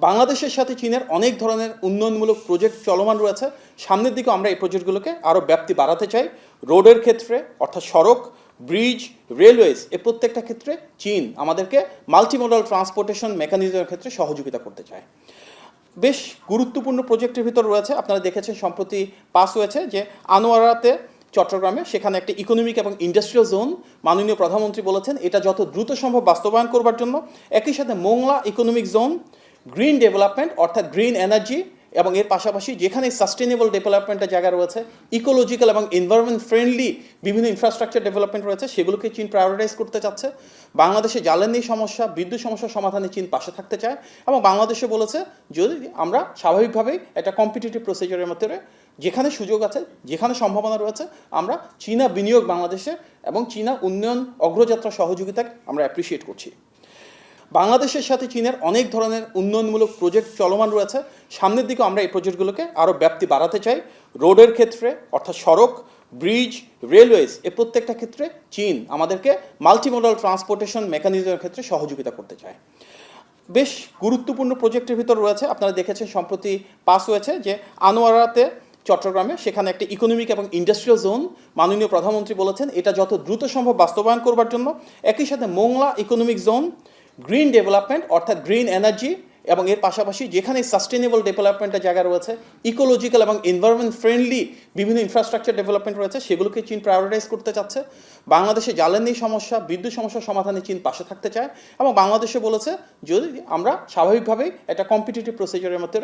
বাংলাদেশের সাথে চীনের অনেক ধরনের উন্নয়নমূলক প্রজেক্ট চলমান রয়েছে। সামনের দিকে আমরা এই প্রজেক্টগুলোকে আরও ব্যাপ্তি বাড়াতে চাই। রোডের ক্ষেত্রে অর্থাৎ সড়ক, ব্রিজ, রেলওয়েজ এ প্রত্যেকটা ক্ষেত্রে চীন আমাদেরকে মাল্টিমোডাল ট্রান্সপোর্টেশন মেকানিজমের ক্ষেত্রে সহযোগিতা করতে চায়। বেশ গুরুত্বপূর্ণ প্রজেক্টের ভিতর রয়েছে, আপনারা দেখেছেন সম্প্রতি পাস হয়েছে যে আনোয়ারাতে চট্টগ্রামে সেখানে একটা ইকোনমিক এবং ইন্ডাস্ট্রিয়াল জোন মাননীয় প্রধানমন্ত্রী বলেছেন এটা যত দ্রুত সম্ভব বাস্তবায়ন করবার জন্য। একই সাথে Mongla economic zone, green development অর্থাৎ গ্রিন এনার্জি এবং এর পাশাপাশি যেখানে সাস্টেনেবল ডেভেলপমেন্টের জায়গা রয়েছে, ইকোলজিক্যাল এবং এনভায়রনমেন্ট ফ্রেন্ডলি বিভিন্ন ইনফ্রাস্ট্রাকচার ডেভেলপমেন্ট রয়েছে, সেগুলোকে চীন প্রায়োরিটাইজ করতে চাচ্ছে। বাংলাদেশে জ্বালানি সমস্যা, বিদ্যুৎ সমস্যার সমাধানে চীন পাশে থাকতে চায় এবং বাংলাদেশে বলেছে যদি আমরা স্বাভাবিকভাবেই একটা কম্পিটিটিভ প্রসিজারের মধ্যে যেখানে সুযোগ আছে, যেখানে সম্ভাবনা রয়েছে, আমরা চীনা বিনিয়োগ বাংলাদেশে এবং চীনা উন্নয়ন অগ্রযাত্রা সহযোগিতা আমরা অ্যাপ্রিসিয়েট করছি। বাংলাদেশের সাথে চীনের অনেক ধরনের উন্নয়নমূলক প্রজেক্ট চলমান রয়েছে। সামনের দিকে আমরা এই প্রজেক্টগুলোকে আরও ব্যাপ্তি বাড়াতে চাই। রোডের ক্ষেত্রে অর্থাৎ সড়ক, ব্রিজ, রেলওয়েজ এ প্রত্যেকটা ক্ষেত্রে চীন আমাদেরকে মাল্টিমোডাল ট্রান্সপোর্টেশন মেকানিজমের ক্ষেত্রে সহযোগিতা করতে চায়। বেশ গুরুত্বপূর্ণ প্রজেক্টের ভিতর রয়েছে, আপনারা দেখেছেন সম্প্রতি পাস হয়েছে যে আনোয়ারাতে চট্টগ্রামে সেখানে একটা ইকোনমিক এবং ইন্ডাস্ট্রিয়াল জোন মাননীয় প্রধানমন্ত্রী বলেছেন এটা যত দ্রুত সম্ভব বাস্তবায়ন করবার জন্য। একই সাথে Mongla economic zone, green development অর্থাৎ গ্রিন এনার্জি এবং এর পাশাপাশি যেখানে সাস্টেনেবল ডেভেলপমেন্টের জায়গা রয়েছে, ইকোলজিক্যাল এবং এনভায়রনমেন্ট ফ্রেন্ডলি বিভিন্ন ইনফ্রাস্ট্রাকচার ডেভেলপমেন্ট রয়েছে, সেগুলোকে চীন প্রায়োরিটাইজ করতে চাচ্ছে। বাংলাদেশে জ্বালানি সমস্যা, বিদ্যুৎ সমস্যার সমাধানে চীন পাশে থাকতে চায় এবং বাংলাদেশে বলেছে যদি আমরা স্বাভাবিকভাবেই একটা কম্পিটিটিভ প্রসিজারের মধ্যে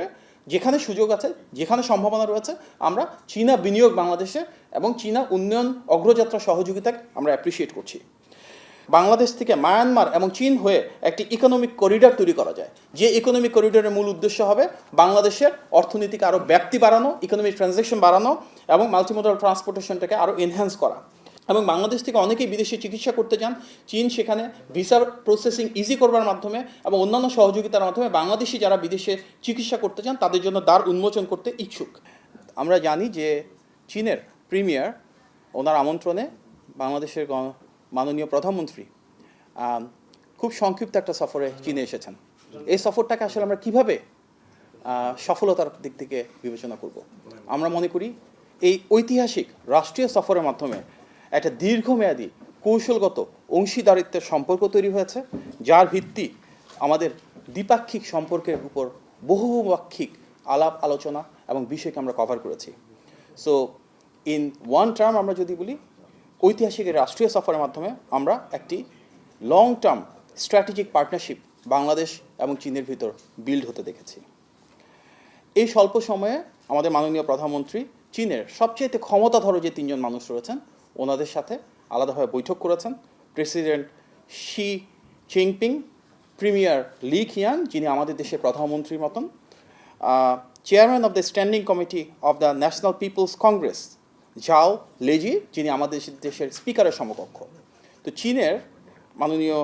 যেখানে সুযোগ আছে, যেখানে সম্ভাবনা রয়েছে, আমরা চীনা বিনিয়োগ বাংলাদেশে এবং চীনা উন্নয়ন অগ্রযাত্রা সহযোগিতা আমরা অ্যাপ্রিসিয়েট করছি। বাংলাদেশ থেকে মায়ানমার এবং চীন হয়ে একটি ইকোনমিক করিডর তৈরি করা যায়, যে ইকোনমিক করিডরের মূল উদ্দেশ্য হবে বাংলাদেশের অর্থনীতিকে আরও ব্যাপ্তি বাড়ানো, ইকোনমিক ট্রানজ্যাকশন বাড়ানো এবং মাল্টিমোডাল ট্রান্সপোর্টেশনটাকে আরও এনহ্যান্স করা। এবং বাংলাদেশ থেকে অনেকেই বিদেশে চিকিৎসা করতে যান, চীন সেখানে ভিসার প্রসেসিং ইজি করবার মাধ্যমে এবং অন্যান্য সহযোগিতার মাধ্যমে বাংলাদেশি যারা বিদেশে চিকিৎসা করতে চান তাদের জন্য দ্বার উন্মোচন করতে ইচ্ছুক। আমরা জানি যে চীনের প্রিমিয়ার ওনার আমন্ত্রণে বাংলাদেশের মাননীয় প্রধানমন্ত্রী খুব সংক্ষিপ্ত একটা সফরে চীনে এসেছেন। এই সফরটাকে আসলে আমরা কীভাবে সফলতার দিক থেকে বিবেচনা করব? আমরা মনে করি এই ঐতিহাসিক রাষ্ট্রীয় সফরের মাধ্যমে একটা দীর্ঘমেয়াদী কৌশলগত অংশীদারিত্বের সম্পর্ক তৈরি হয়েছে, যার ভিত্তি আমাদের দ্বিপাক্ষিক সম্পর্কের উপর বহুপাক্ষিক আলাপ আলোচনা এবং বিষয়কে আমরা কভার করেছি। সো ইন ওয়ান টার্ম আমরা যদি বলি, ঐতিহাসিক রাষ্ট্রীয় সফরের মাধ্যমে আমরা একটি long term strategic partnership Bangladesh এবং চীনের ভিতর বিল্ড হতে দেখেছি। এই স্বল্প সময়ে আমাদের মাননীয় প্রধানমন্ত্রী চীনের সবচেয়ে ক্ষমতাধর যে তিনজন মানুষ রয়েছেন ওনাদের সাথে আলাদাভাবে বৈঠক করেছেন। President Xi Jinping, premier Li Qiang যিনি আমাদের দেশের প্রধানমন্ত্রীর মতন, chairman of the standing committee of the National People's Congress Zhao Leji যিনি আমাদের দেশের স্পিকারের সমকক্ষ। তো চীনের মাননীয়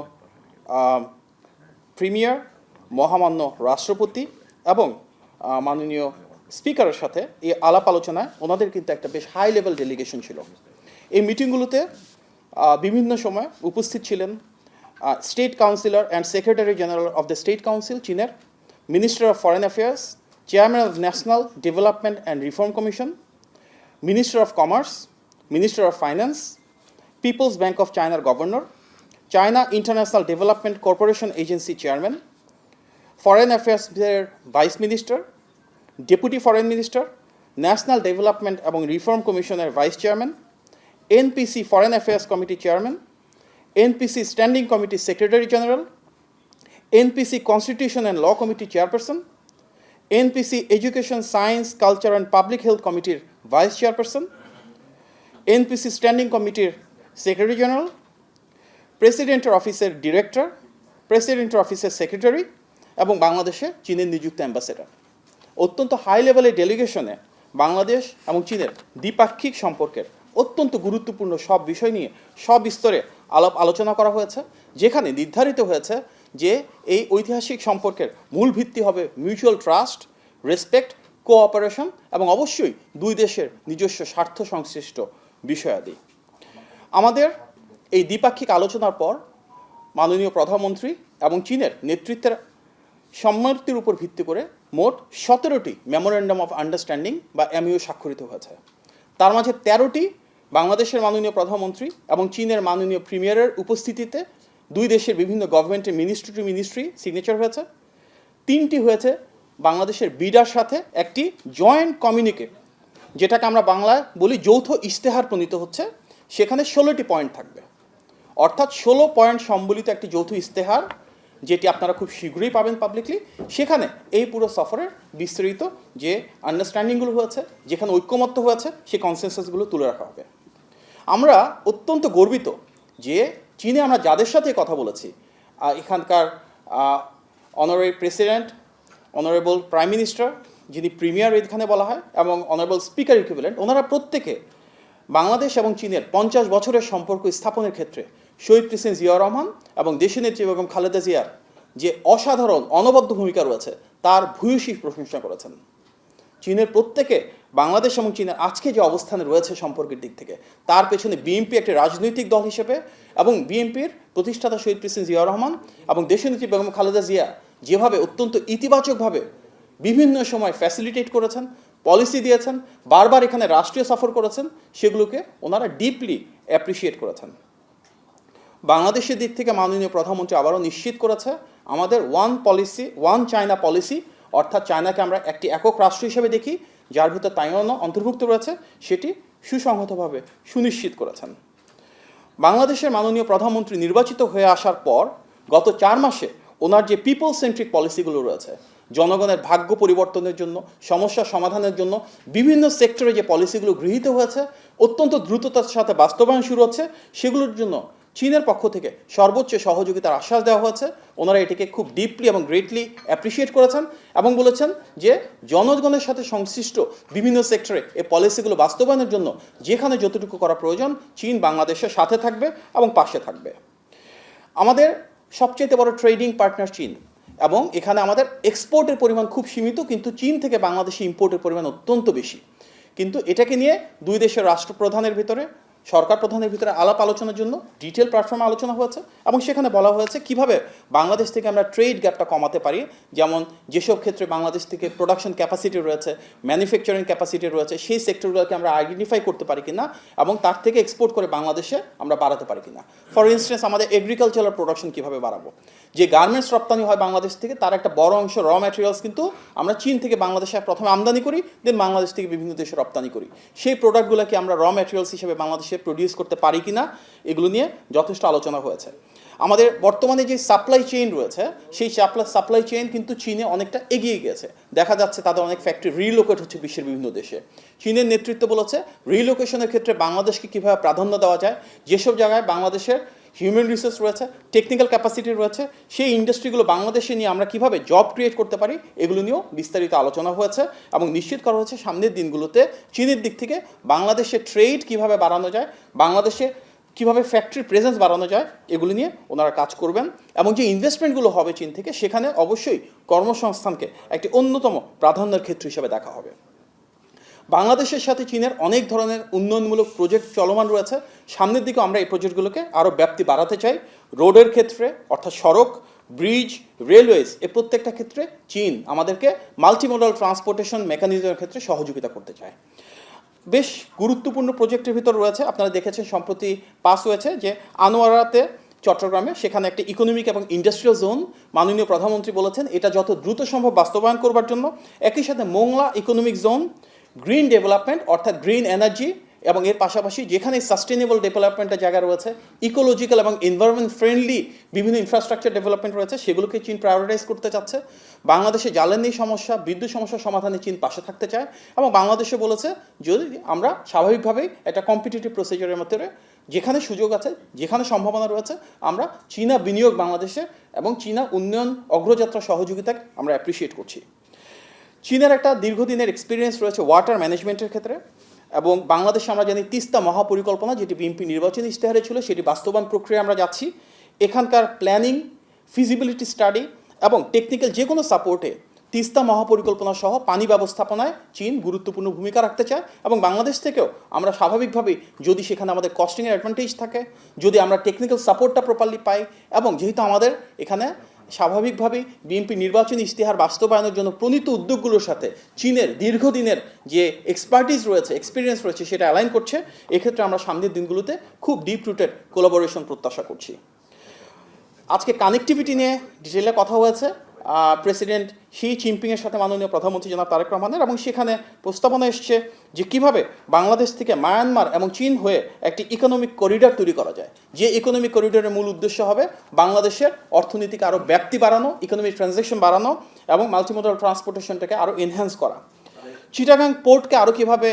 প্রিমিয়ার, মহামান্য রাষ্ট্রপতি এবং মাননীয় স্পিকারের সাথে এই আলাপ আলোচনায় ওনাদের কিন্তু একটা বেশ হাই লেভেল ডেলিগেশন ছিল। এই মিটিংগুলোতে বিভিন্ন সময় উপস্থিত ছিলেন state councillor and secretary general of the state council চীনের, minister of foreign affairs, chairman of national development and reform commission, Minister of Commerce, Minister of Finance, People's Bank of China Governor, China International Development Corporation Agency Chairman, Foreign Affairs Vice Minister, Deputy Foreign Minister, National Development এবং Reform Commissioner Vice Chairman, NPC Foreign Affairs Committee Chairman, NPC Standing Committee Secretary General, NPC Constitution and Law Committee Chairperson, NPC Education, Science, Culture and Public Health Committee Vice Chairperson, NPC Standing Committee Secretary General, President Officer Director, President Officer Secretary এবং বাংলাদেশে চীনের নিযুক্ত ambassador. অত্যন্ত high লেভেলের ডেলিগেশনে বাংলাদেশ এবং চীনের দ্বিপাক্ষিক সম্পর্কের অত্যন্ত গুরুত্বপূর্ণ সব বিষয় নিয়ে সবিস্তরে আলোচনা করা হয়েছে, যেখানে নির্ধারিত হয়েছে যে এই ঐতিহাসিক সম্পর্কের মূল ভিত্তি হবে মিউচুয়াল ট্রাস্ট, রেসপেক্ট, কোঅপারেশন এবং অবশ্যই দুই দেশের নিজস্ব স্বার্থ সংশ্লিষ্ট বিষয়াদি। আমাদের এই দ্বিপাক্ষিক আলোচনার পর মাননীয় প্রধানমন্ত্রী এবং চীনের নেতৃত্বের সম্মতির উপর ভিত্তি করে মোট 17টি মেমোরেন্ডাম অফ আন্ডারস্ট্যান্ডিং বা এমইউ স্বাক্ষরিত হয়েছে। তার মাঝে 13টি বাংলাদেশের মাননীয় প্রধানমন্ত্রী এবং চীনের মাননীয় প্রিমিয়ারের উপস্থিতিতে দুই দেশের বিভিন্ন গভর্নমেন্টের মিনিস্ট্রি টু মিনিস্ট্রি সিগনেচার হয়েছে। 3টি হয়েছে বাংলাদেশের বিডার সাথে একটি জয়েন্ট কমিউনিকে, যেটাকে আমরা বাংলায় বলি যৌথ ইশতেহার প্রণীত হচ্ছে। সেখানে 16টি পয়েন্ট থাকবে, অর্থাৎ 16 পয়েন্ট সম্বলিত একটি যৌথ ইশতেহার, যেটি আপনারা খুব শীঘ্রই পাবেন পাবলিকলি। সেখানে এই পুরো সফরের বিস্তারিত যে আন্ডারস্ট্যান্ডিংগুলো হয়েছে, যেখানে ঐক্যমত্য হয়েছে, সেই কনসেনসাসগুলো তুলে রাখা হবে। আমরা অত্যন্ত গর্বিত যে চীনে আমরা যাদের সাথে কথা বলেছি, এখানকার honourable president, honourable prime minister, যিনি প্রিমিয়ার এখানে বলা হয়, এবং অনারেবল স্পিকার ইকুইভ্যালেন্ট, ওনারা প্রত্যেকে বাংলাদেশ এবং চীনের 50 বছরের সম্পর্ক স্থাপনের ক্ষেত্রে শহীদ প্রেসিডেন্ট জিয়াউর রহমান এবং দেশনেত্রী বেগম খালেদা জিয়ার যে অসাধারণ অনবদ্য ভূমিকা রয়েছে তার ভূয়সী প্রশংসা করেছেন। চীনের প্রত্যেকে বাংলাদেশ এবং চীনের আজকে যে অবস্থানে রয়েছে সম্পর্কের দিক থেকে, তার পেছনে বিএনপি একটি রাজনৈতিক দল হিসেবে এবং বিএনপির প্রতিষ্ঠাতা শহীদ প্রেসিডেন্ট জিয়াউর রহমান এবং দেশনেত্রী বেগম খালেদা জিয়া যেভাবে অত্যন্ত ইতিবাচকভাবে বিভিন্ন সময় ফ্যাসিলিটেট করেছেন, পলিসি দিয়েছেন, বারবার এখানে রাষ্ট্রীয় সফর করেছেন, সেগুলোকে ওনারা ডিপলি অ্যাপ্রিসিয়েট করেছেন। বাংলাদেশের দিক থেকে মাননীয় প্রধানমন্ত্রী আবারও নিশ্চিত করেছে আমাদের one policy, one China policy, অর্থাৎ চায়নাকে আমরা একটি একক রাষ্ট্র হিসেবে দেখি, যার ভিতর তাইওয়ানও অন্তর্ভুক্ত রয়েছে, সেটি সুসংহতভাবে সুনিশ্চিত করেছেন। বাংলাদেশের মাননীয় প্রধানমন্ত্রী নির্বাচিত হয়ে আসার পর গত 4 মাসে ওনার যে পিপল সেন্ট্রিক পলিসিগুলো রয়েছে, জনগণের ভাগ্য পরিবর্তনের জন্য, সমস্যা সমাধানের জন্য বিভিন্ন সেক্টরে যে পলিসিগুলো গৃহীত হয়েছে, অত্যন্ত দ্রুততার সাথে বাস্তবায়ন শুরু হচ্ছে, সেগুলোর জন্য চীনের পক্ষ থেকে সর্বোচ্চ সহযোগিতার আশ্বাস দেওয়া হয়েছে। ওনারা এটিকে খুব ডিপলি এবং গ্রেটলি অ্যাপ্রিসিয়েট করেছেন এবং বলেছেন যে জনগণের সাথে সংশ্লিষ্ট বিভিন্ন সেক্টরে এই পলিসিগুলো বাস্তবায়নের জন্য যেখানে যতটুকু করা প্রয়োজন, চীন বাংলাদেশের সাথে থাকবে এবং পাশে থাকবে। আমাদের সবচেয়ে বড় ট্রেডিং পার্টনার চীন, এবং এখানে আমাদের এক্সপোর্টের পরিমাণ খুব সীমিত, কিন্তু চীন থেকে বাংলাদেশে ইম্পোর্টের পরিমাণ অত্যন্ত বেশি। কিন্তু এটাকে নিয়ে দুই দেশের রাষ্ট্রপ্রধানের ভিতরে, সরকার প্রধানের ভিতরে আলাপ আলোচনার জন্য ডিটেল প্ল্যাটফর্মে আলোচনা হয়েছে এবং সেখানে বলা হয়েছে কিভাবে বাংলাদেশ থেকে আমরা ট্রেড গ্যাপটা কমাতে পারি। যেমন যেসব ক্ষেত্রে বাংলাদেশ থেকে প্রোডাকশন ক্যাপাসিটি রয়েছে, ম্যানুফ্যাকচারিং ক্যাপাসিটি রয়েছে, সেই সেক্টরগুলোকে আমরা আইডেন্টিফাই করতে পারি কিনা এবং তার থেকে এক্সপোর্ট করে বাংলাদেশে আমরা বাড়াতে পারি কিনা। ফর ইনস্টেন্স, আমাদের এগ্রিকালচারাল প্রোডাকশন কীভাবে বাড়াবো। যে গার্মেন্টস রপ্তানি হয় বাংলাদেশ থেকে, তার একটা বড় অংশ র ম্যাটেরিয়ালস কিন্তু আমরা চীন থেকে বাংলাদেশে প্রথমে আমদানি করি, দেন বাংলাদেশ থেকে বিভিন্ন দেশে রপ্তানি করি। সেই প্রোডাক্টগুলোকে আমরা র ম্যাটেরিয়ালস হিসেবে বাংলাদেশে প্রডিউস করতে পারি কিনা, এগুলো নিয়ে যথেষ্ট আলোচনা হয়েছে। আমাদের বর্তমানে যে সাপ্লাই চেইন রয়েছে, সেই সাপ্লাই চেইন কিন্তু চীনে অনেকটা এগিয়ে গেছে। দেখা যাচ্ছে তাদের অনেক ফ্যাক্টরি রিলোকেট হচ্ছে বিশ্বের বিভিন্ন দেশে। চীনের নেতৃত্ব বলেছে রিলোকেশনের ক্ষেত্রে বাংলাদেশকে কীভাবে প্রাধান্য দেওয়া যায়, যেসব জায়গায় বাংলাদেশের হিউম্যান রিসোর্স রয়েছে, টেকনিক্যাল ক্যাপাসিটি রয়েছে, সেই ইন্ডাস্ট্রিগুলো বাংলাদেশে নিয়ে আমরা কীভাবে জব ক্রিয়েট করতে পারি, এগুলো নিয়েও বিস্তারিত আলোচনা হয়েছে এবং নিশ্চিত করা হয়েছে সামনের দিনগুলোতে চীনের দিক থেকে বাংলাদেশের ট্রেড কীভাবে বাড়ানো যায়, বাংলাদেশে কীভাবে ফ্যাক্টরি প্রেজেন্স বাড়ানো যায়, এগুলো নিয়ে ওনারা কাজ করবেন। এবং যে ইনভেস্টমেন্টগুলো হবে চীন থেকে, সেখানে অবশ্যই কর্মসংস্থানকে একটি অন্যতম প্রাধান্যের ক্ষেত্র হিসেবে দেখা হবে। বাংলাদেশের সাথে চীনের অনেক ধরনের উন্নয়নমূলক প্রজেক্ট চলমান রয়েছে। সামনের দিকে আমরা এই প্রজেক্টগুলোকে আরও ব্যাপ্তি বাড়াতে চাই। রোডের ক্ষেত্রে, অর্থাৎ সড়ক, ব্রিজ, রেলওয়েজ, এ প্রত্যেকটা ক্ষেত্রে চীন আমাদেরকে মাল্টিমোডাল ট্রান্সপোর্টেশন মেকানিজমের ক্ষেত্রে সহযোগিতা করতে চায়। বেশ গুরুত্বপূর্ণ প্রজেক্টের ভিতর রয়েছে, আপনারা দেখেছেন সম্প্রতি পাস হয়েছে যে আনোয়ারাতে, চট্টগ্রামে, সেখানে একটা ইকোনমিক এবং ইন্ডাস্ট্রিয়াল জোন মাননীয় প্রধানমন্ত্রী বলেছেন এটা যত দ্রুত সম্ভব বাস্তবায়ন করবার জন্য। একই সাথে Mongla economic zone, green development অর্থাৎ গ্রিন এনার্জি, এবং এর পাশাপাশি যেখানে সাস্টেনেবল ডেভেলপমেন্টের জায়গা রয়েছে, ইকোলজিক্যাল এবং এনভায়রনমেন্ট ফ্রেন্ডলি বিভিন্ন ইনফ্রাস্ট্রাকচার ডেভেলপমেন্ট রয়েছে, সেগুলোকে চীন প্রায়োরিটাইজ করতে চাচ্ছে। বাংলাদেশে জ্বালানি সমস্যা, বিদ্যুৎ সমস্যার সমাধানে চীন পাশে থাকতে চায় এবং বাংলাদেশে বলেছে যদি আমরা স্বাভাবিকভাবেই একটা কম্পিটিটিভ প্রসিজারের মধ্যে যেখানে সুযোগ আছে, যেখানে সম্ভাবনা রয়েছে, আমরা চীনা বিনিয়োগ বাংলাদেশে এবং চীনা উন্নয়ন অগ্রযাত্রা সহযোগিতাকে আমরা অ্যাপ্রিসিয়েট করছি। চীনের একটা দীর্ঘদিনের এক্সপিরিয়েন্স রয়েছে ওয়াটার ম্যানেজমেন্টের ক্ষেত্রে, এবং বাংলাদেশে আমরা জানি তিস্তা মহাপরিকল্পনা, যেটি বিএনপি নির্বাচনী ইশতেহারে ছিল, সেটি বাস্তবায়ন প্রক্রিয়া আমরা যাচ্ছি। এখানকার প্ল্যানিং, ফিজিবিলিটি স্টাডি এবং টেকনিক্যাল যে কোনো সাপোর্টে তিস্তা মহাপরিকল্পনা সহ পানি ব্যবস্থাপনায় চীন গুরুত্বপূর্ণ ভূমিকা রাখতে চায় এবং বাংলাদেশ থেকেও আমরা স্বাভাবিকভাবেই যদি সেখানে আমাদের কস্টিংয়ের অ্যাডভান্টেজ থাকে, যদি আমরা টেকনিক্যাল সাপোর্টটা প্রপারলি পাই, এবং যেহেতু আমাদের এখানে স্বাভাবিকভাবেই বিএনপি নির্বাচনী ইশতেহার বাস্তবায়নের জন্য প্রণীত উদ্যোগগুলোর সাথে চীনের দীর্ঘদিনের যে এক্সপার্টিস রয়েছে, এক্সপিরিয়েন্স রয়েছে, সেটা অ্যালাইন করছে। এক্ষেত্রে আমরা সামনের দিনগুলোতে খুব ডিপ রুটেড কোলাবোরেশন প্রত্যাশা করছি। আজকে কানেক্টিভিটি নিয়ে ডিটেলে কথা হয়েছে প্রেসিডেন্ট শি জিনপিংয়ের সাথে মাননীয় প্রধানমন্ত্রী জনাব তারেক রহমানের, এবং সেখানে প্রস্তাবনা এসছে যে কিভাবে বাংলাদেশ থেকে মায়ানমার এবং চীন হয়ে একটি ইকোনমিক করিডর তৈরি করা যায়, যে ইকোনমিক করিডরের মূল উদ্দেশ্য হবে বাংলাদেশের অর্থনীতিকে আরও ব্যাপ্তি বাড়ানো, ইকোনমিক ট্রানজ্যাকশন বাড়ানো এবং মাল্টিমোডাল ট্রান্সপোর্টেশনটাকে আরও এনহ্যান্স করা। চিটাগাং পোর্টকে আরও কীভাবে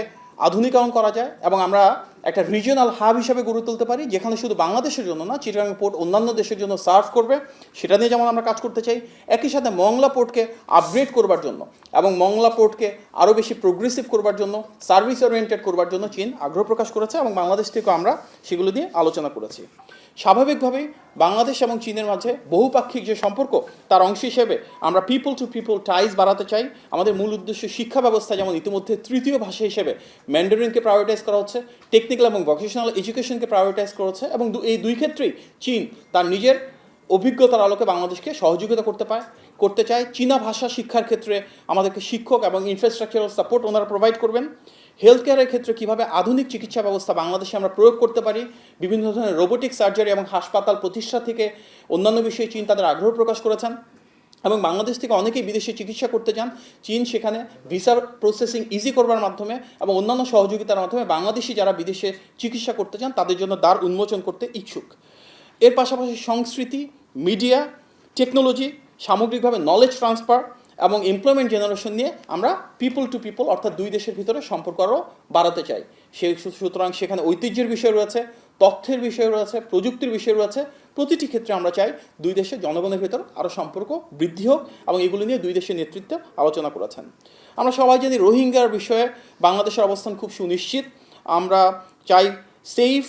আধুনিকায়ন করা যায় এবং আমরা একটা রিজিওনাল হাব হিসেবে গড়ে তুলতে পারি, যেখানে শুধু বাংলাদেশের জন্য না, চিটাগাং পোর্ট অন্যান্য দেশের জন্য সার্ভ করবে, সেটা নিয়ে যেমন আমরা কাজ করতে চাই। একই সাথে মংলা পোর্টকে আপগ্রেড করবার জন্য এবং মংলা পোর্টকে আরও বেশি প্রোগ্রেসিভ করবার জন্য, সার্ভিস ওরিয়েন্টেড করবার জন্য চীন আগ্রহ প্রকাশ করেছে এবং বাংলাদেশ থেকেও আমরা সেগুলো নিয়ে আলোচনা করেছি। স্বাভাবিকভাবেই বাংলাদেশ এবং চীনের মাঝে বহুপাক্ষিক যে সম্পর্ক, তার অংশ হিসেবে আমরা পিপল টু পিপল টাইজ বাড়াতে চাই। আমাদের মূল উদ্দেশ্য শিক্ষা ব্যবস্থা, যেমন ইতিমধ্যে তৃতীয় ভাষা হিসেবে ম্যান্ডারিনকে প্রায়োরিটাইজ করা হচ্ছে, টেকনিক্যাল এবং ভোকেশনাল এডুকেশনকে প্রায়োরিটাইজ করা হচ্ছে, এবং এই দুই ক্ষেত্রেই চীন তার নিজের অভিজ্ঞতার আলোকে বাংলাদেশকে সহযোগিতা করতে চায়। চীনা ভাষা শিক্ষার ক্ষেত্রে আমাদেরকে শিক্ষক এবং ইনফ্রাস্ট্রাকচারাল সাপোর্ট ওনারা প্রোভাইড করবেন। হেলথ কেয়ারের ক্ষেত্রে কীভাবে আধুনিক চিকিৎসা ব্যবস্থা বাংলাদেশে আমরা প্রয়োগ করতে পারি, বিভিন্ন ধরনের রোবোটিক সার্জারি এবং হাসপাতাল প্রতিষ্ঠা থেকে অন্যান্য বিষয়ে চীন তাদের আগ্রহ প্রকাশ করেছেন। এবং বাংলাদেশ থেকে অনেকেই বিদেশে চিকিৎসা করতে চান। চীন সেখানে ভিসা প্রসেসিং ইজি করবার মাধ্যমে এবং অন্যান্য সহযোগিতার মাধ্যমে বাংলাদেশি যারা বিদেশে চিকিৎসা করতে চান তাদের জন্য দ্বার উন্মোচন করতে ইচ্ছুক। এর পাশাপাশি সংস্কৃতি, মিডিয়া, টেকনোলজি, সামগ্রিকভাবে নলেজ ট্রান্সফার এবং এমপ্লয়মেন্ট জেনারেশন নিয়ে আমরা পিপল টু পিপল অর্থাৎ দুই দেশের ভিতরে সম্পর্ক আরও বাড়াতে চাই। সুতরাং সেখানে ঐতিহ্যের বিষয় রয়েছে, তথ্যের বিষয় রয়েছে, প্রযুক্তির বিষয় রয়েছে। প্রতিটি ক্ষেত্রে আমরা চাই দুই দেশের জনগণের ভিতর আরও সম্পর্ক বৃদ্ধি হোক এবং এগুলো নিয়ে দুই দেশের নেতৃত্বে আলোচনা করেছেন। আমরা সবাই জানি রোহিঙ্গার বিষয়ে বাংলাদেশের অবস্থান খুব সুনিশ্চিত। আমরা চাই সেফ,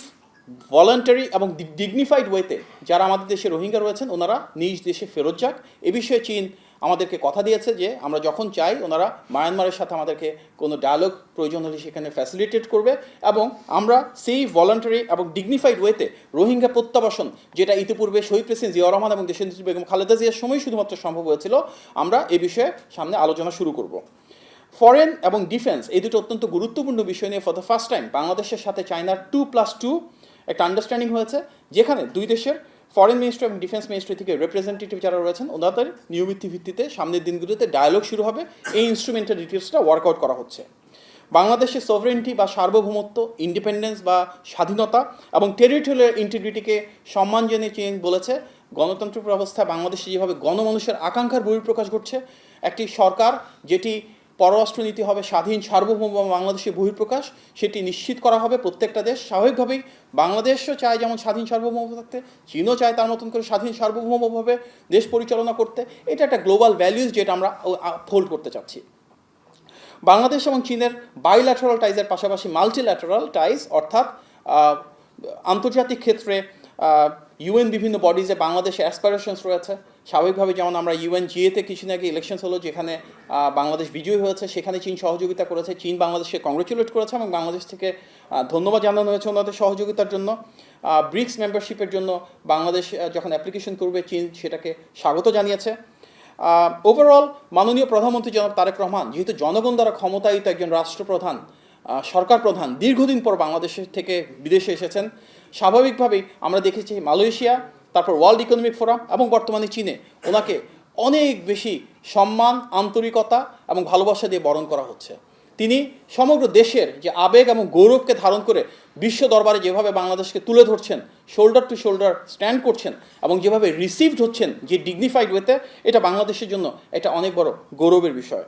ভলান্টারি এবং ডিগনিফাইড ওয়েতে যারা আমাদের দেশে রোহিঙ্গা রয়েছেন ওনারা নিজ দেশে ফেরত যাক। এ বিষয়ে চীন আমাদেরকে কথা দিয়েছে যে আমরা যখন চাই ওনারা মায়ানমারের সাথে আমাদেরকে কোনো ডায়ালগ প্রয়োজন হলে সেখানে ফ্যাসিলিটেট করবে, এবং আমরা সেফ, ভলান্টারি এবং ডিগনিফাইড ওয়েতে রোহিঙ্গা প্রত্যাবাসন, যেটা ইতিপূর্বে শহীদ প্রেসিডেন্ট জিয়াউর রহমান এবং দেশনেত্রী বেগম খালেদা জিয়ার সময় শুধুমাত্র সম্ভব হয়েছিল, আমরা এ বিষয়ে সামনে আলোচনা শুরু করব। ফরেন এবং ডিফেন্স, এই দুটো অত্যন্ত গুরুত্বপূর্ণ বিষয় নিয়ে ফর দ্য ফার্স্ট টাইম বাংলাদেশের সাথে চায়নার 2+2 একটা আন্ডারস্ট্যান্ডিং হয়েছে, যেখানে দুই দেশের ফরেন মিনিস্ট্রি এবং ডিফেন্স মিনিস্ট্রি থেকে রিপ্রেজেন্টেটিভ যারা রয়েছেন ওনাদের নিয়মিত ভিত্তিতে সামনের দিনগুলোতে ডায়ালগ শুরু হবে। এই ইনস্ট্রুমেন্টের ডিটেলসটা ওয়ার্কআউট করা হচ্ছে। বাংলাদেশের সভরেন্টি বা সার্বভৌমত্ব, ইন্ডিপেন্ডেন্স বা স্বাধীনতা এবং টেরিটোরিয়াল ইন্টিগ্রিটিকে সম্মান জানিয়ে চীন বলেছে গণতান্ত্রিক ব্যবস্থায় বাংলাদেশে যেভাবে গণমানুষের আকাঙ্ক্ষার বহিঃপ্রকাশ ঘটছে, একটি সরকার যেটি পররাষ্ট্রনীতি হবে স্বাধীন, সার্বভৌম বাংলাদেশের বহিঃপ্রকাশ, সেটি নিশ্চিত করা হবে। প্রত্যেকটা দেশ স্বাভাবিকভাবেই বাংলাদেশও চায় যেমন স্বাধীন সার্বভৌম থাকতে, চীনও চায় তার মতন করে স্বাধীন সার্বভৌমভাবে দেশ পরিচালনা করতে। এটা একটা গ্লোবাল ভ্যালিউজ যেটা আমরা হোল্ড করতে চাচ্ছি। বাংলাদেশ এবং চীনের বাইল্যাটারাল টাইজের পাশাপাশি মাল্টিল্যাটারাল টাইজ অর্থাৎ আন্তর্জাতিক ক্ষেত্রে ইউএন বিভিন্ন বডিজে বাংলাদেশের অ্যাসপারেশনস রয়েছে। স্বাভাবিকভাবে যেমন আমরা UNGA-তে কিছুদিন আগে ইলেকশনস হলো, যেখানে বাংলাদেশ বিজয়ী হয়েছে, সেখানে চীন সহযোগিতা করেছে। চীন বাংলাদেশকে কংগ্রেচুলেট করেছে এবং বাংলাদেশ থেকে ধন্যবাদ জানানো হয়েছে ওনাদের সহযোগিতার জন্য। ব্রিক্স মেম্বারশিপের জন্য বাংলাদেশ যখন অ্যাপ্লিকেশন করবে চীন সেটাকে স্বাগত জানিয়েছে। ওভারঅল মাননীয় প্রধানমন্ত্রী জনাব তারেক রহমান যেহেতু জনগণ দ্বারা ক্ষমতায়িত একজন রাষ্ট্রপ্রধান, সরকার প্রধান, দীর্ঘদিন পর বাংলাদেশের থেকে বিদেশে এসেছেন। স্বাভাবিকভাবেই আমরা দেখেছি মালয়েশিয়া, তারপর ওয়ার্ল্ড ইকোনমিক ফোরাম এবং বর্তমানে চীনে ওনাকে অনেক বেশি সম্মান, আন্তরিকতা এবং ভালোবাসা দিয়ে বরণ করা হচ্ছে। তিনি সমগ্র দেশের যে আবেগ এবং গৌরবকে ধারণ করে বিশ্ব দরবারে যেভাবে বাংলাদেশকে তুলে ধরছেন, শোল্ডার টু শোল্ডার স্ট্যান্ড করছেন এবং যেভাবে রিসিভড হচ্ছেন যে ডিগনিফাইড ওয়েতে, এটা বাংলাদেশের জন্য এটা অনেক বড় গৌরবের বিষয়।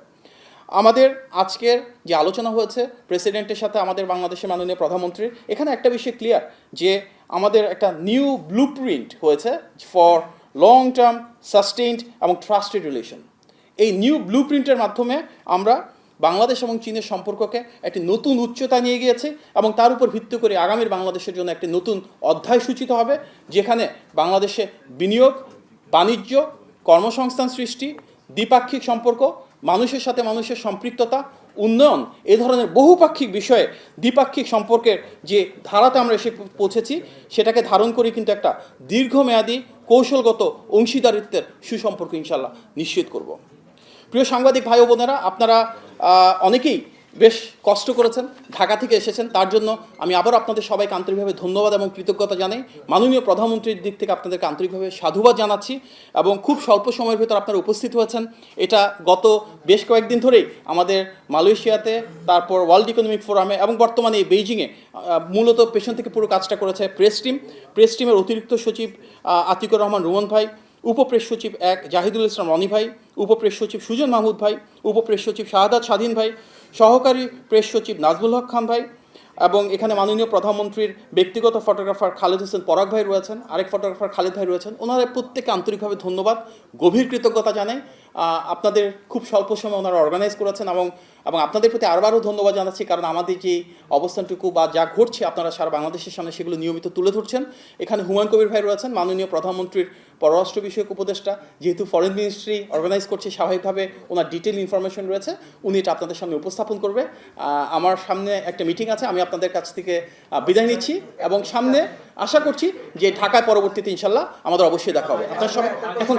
আমাদের আজকের যে আলোচনা হয়েছে প্রেসিডেন্টের সাথে আমাদের বাংলাদেশের মাননীয় প্রধানমন্ত্রীর, এখানে একটা বিষয় ক্লিয়ার যে আমাদের একটা নিউ ব্লুপ্রিন্ট হয়েছে ফর লং টার্ম, সাস্টেইনড এবং ট্রাস্টেড রিলেশন। এই নিউ ব্লুপ্রিন্টের মাধ্যমে আমরা বাংলাদেশ এবং চীনের সম্পর্ককে একটি নতুন উচ্চতা নিয়ে গিয়েছে এবং তার উপর ভিত্তি করে আগামীর বাংলাদেশের জন্য একটি নতুন অধ্যায় সূচিত হবে, যেখানে বাংলাদেশে বিনিয়োগ, বাণিজ্য, কর্মসংস্থান সৃষ্টি, দ্বিপাক্ষিক সম্পর্ক, মানুষের সাথে মানুষের সম্পৃক্ততা, উন্নয়ন, এ ধরনের বহুপাক্ষিক বিষয়ে দ্বিপাক্ষিক সম্পর্কের যে ধারাতে আমরা এসে পৌঁছেছি সেটাকে ধারণ করে কিন্তু একটা দীর্ঘমেয়াদী কৌশলগত অংশীদারিত্বের সুসম্পর্ক ইনশাল্লাহ নিশ্চিত করব। প্রিয় সাংবাদিক ভাই ও বোনেরা, আপনারা অনেকেই বেশ কষ্ট করেছেন, ঢাকা থেকে এসেছেন, তার জন্য আমি আবার আপনাদের সবাইকে আন্তরিকভাবে ধন্যবাদ এবং কৃতজ্ঞতা জানাই। মাননীয় প্রধানমন্ত্রীর দিক থেকে আপনাদেরকে আন্তরিকভাবে সাধুবাদ জানাচ্ছি এবং খুব স্বল্প সময়ের ভিতর আপনারা উপস্থিত হয়েছেন। এটা গত বেশ কয়েকদিন ধরেই আমাদের মালয়েশিয়াতে, তারপর ওয়ার্ল্ড ইকোনমিক ফোরামে এবং বর্তমানে এই বেইজিংয়ে মূলত পেছন থেকে পুরো কাজটা করেছে প্রেস টিমের অতিরিক্ত সচিব আতিকুর রহমান রুমন ভাই, উপপ্রেস সচিব জাহিদুল ইসলাম রনি ভাই, উপপ্রেস সচিব সুজন মাহমুদ ভাই, উপপ্রেস সচিব শাহাদাত স্বাধীন ভাই, সহকারী প্রেস সচিব নাজমুল হক খান ভাই, এবং এখানে মাননীয় প্রধানমন্ত্রীর ব্যক্তিগত ফটোগ্রাফার খালেদ হোসেন পরাগ ভাই রয়েছেন, আরেক ফটোগ্রাফার খালেদ ভাই রয়েছেন। ওনারা প্রত্যেককে আন্তরিকভাবে ধন্যবাদ, গভীর কৃতজ্ঞতা জানাই। আপনাদের খুব স্বল্প সময় ওনারা অর্গানাইজ করেছেন এবং আপনাদের প্রতি আরও ধন্যবাদ জানাচ্ছি, কারণ আমাদের যে অবস্থানটুকু বা যা ঘটছে আপনারা সারা বাংলাদেশের সামনে সেগুলো নিয়মিত তুলে ধরছেন। এখানে হুমায়ুন কবির ভাই রয়েছেন, মাননীয় প্রধানমন্ত্রীর পররাষ্ট্র বিষয়ক উপদেষ্টা, যেহেতু ফরেন মিনিস্ট্রি অর্গানাইজ করছে স্বাভাবিকভাবে ওনার ডিটেল ইনফরমেশন রয়েছে, উনি এটা আপনাদের সামনে উপস্থাপন করবে। আমার সামনে একটা মিটিং আছে, আমি আপনাদের কাছ থেকে বিদায় নিচ্ছি এবং সামনে আশা করছি যে ঢাকায় পরবর্তীতে ইনশাল্লাহ আমাদের অবশ্যই দেখা হবে। আপনার সবাই এখন